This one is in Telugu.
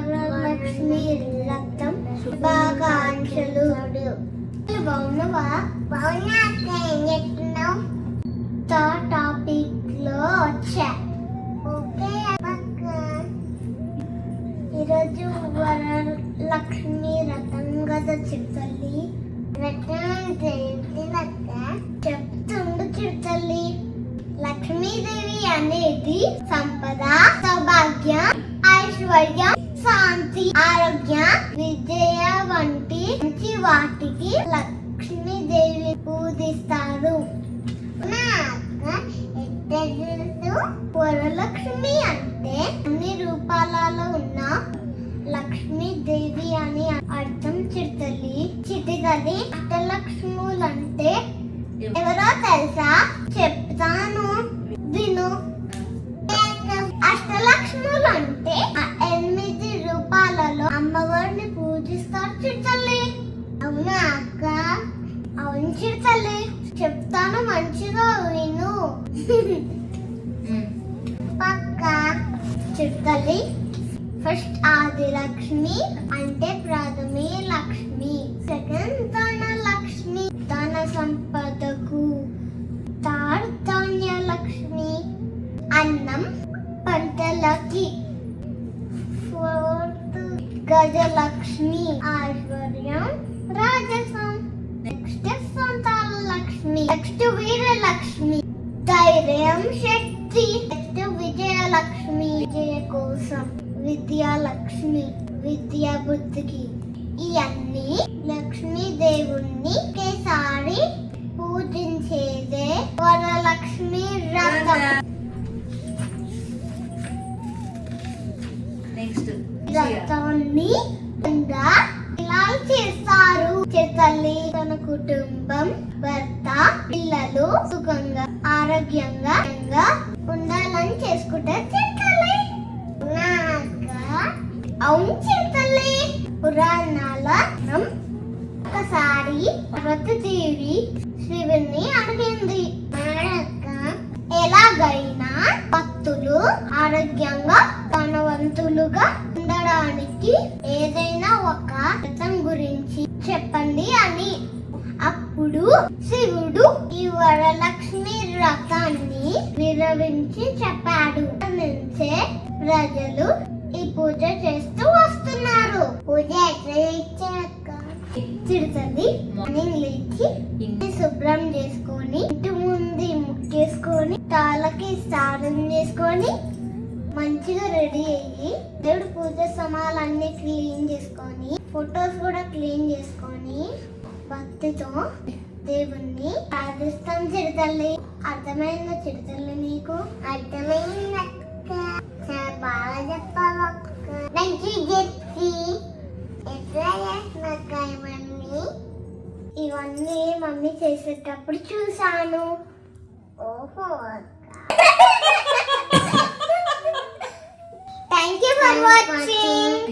వరలక్ష్మి రథం శుభాకాంక్షలు. బాగున్నావా? బాగున్నా అక్క, ఏం చేస్తున్నావు? టాపిక్ లో వచ్చా. ఓకే అక్క. ఈరోజు వరలక్ష్మి రథం కదా చిరుతల్లి. రత్నం తెలిసిందక్క. చెప్తుండు చిరుతల్లి. లక్ష్మీదేవి అనేది సంపద, సౌభాగ్యం, ఐశ్వర్యం, శాంతి, ఆరోగ్యం, విజయ వంటి మంచి వాటికి లక్ష్మీదేవి పూజిస్తారు. వరలక్ష్మి అంటే అన్ని రూపాలలో ఉన్న లక్ష్మీదేవి అని అర్థం చిరుతల్లి. చిటితల్లి అష్టలక్ష్ములంటే ఎవరో తెలుసా? చెప్తాను విను. అష్టలక్ష్ములు అంటే 8 రూపాలలో అమ్మవారిని పూజిస్తారు చిరుతల్లి. అవునా అక్క? అవును చిరుతల్లి, చెప్తాను మంచిగా విను. పక్క చిరుతల్లి, ఫస్ట్ ఆదిలక్ష్మి అంటే ప్రథమే లక్ష్మి. సెకండ్ ధనలక్ష్మి, ధన సంపదకు. థర్డ్ ధాన్యలక్ష్మి, అన్నం పంటలకి. ఫోర్త్ గజలక్ష్మి, ఐశ్వర్యం రాజసం. నెక్స్ట్ సంతాన లక్ష్మి. నెక్స్ట్ వీరలక్ష్మి, ధైర్యం శక్తి. నెక్స్ట్ విజయలక్ష్మి, విజయ కోసం. విద్యాలక్ష్మి, విద్యా బుద్ధికి. ఇవన్నీ లక్ష్మీదేవుణ్ణి ఒకేసారి పూజించేదే వరలక్ష్మి వ్రతం. వ్రతాన్ని ఇలా చేస్తారు. చిరుతల్లి తన కుటుంబం, భర్త, పిల్లలు సుఖంగా ఆరోగ్యంగా ఉండాలని చేసుకుంటారు చిరుతల్లి. అవును చిరుతల్లి, పురాణాల ఒకసారి పార్వతీదేవి శివుని అడిగింది, ఎలాగైనా భక్తులు ఆరోగ్యంగా ధనవంతులుగా ఉండడానికి ఏదైనా ఒక వ్రతం గురించి చెప్పండి అని. అప్పుడు శివుడు ఈ వరలక్ష్మి వ్రతాన్ని వివరించి చెప్పాడు. నుంచే ప్రజలు ఈ పూజ చేస్తూ వస్తున్నారు. పూజ ఎట్లా చేస్తారక్క? చిరుతల్లి మార్నింగ్ లేచి ఇంటి శుభ్రం చేసుకొని, ఇంటి ముందు ముక్కేసుకొని, తాళ్ళకి స్నానం చేసుకొని, మంచిగా రెడీ అయ్యి దేవుడి పూజ సామాన్లన్నీ క్లీన్ చేసుకొని, ఫొటోస్ కూడా క్లీన్ చేసుకొని, భక్తితో దేవుణ్ణి ప్రార్థిస్తాం చిరుతల్లి. అర్థమైందా చిరుతల్లి నీకు? అర్థమైందక్క, బాగా చెప్పావక్క. మంచి చెప్పి ఎట్లా చేస్తున్నాక ఇవన్నీ? ఇవన్నీ మమ్మీ చేసేటప్పుడు చూసాను. ఓహో అక్క. Thank you for watching.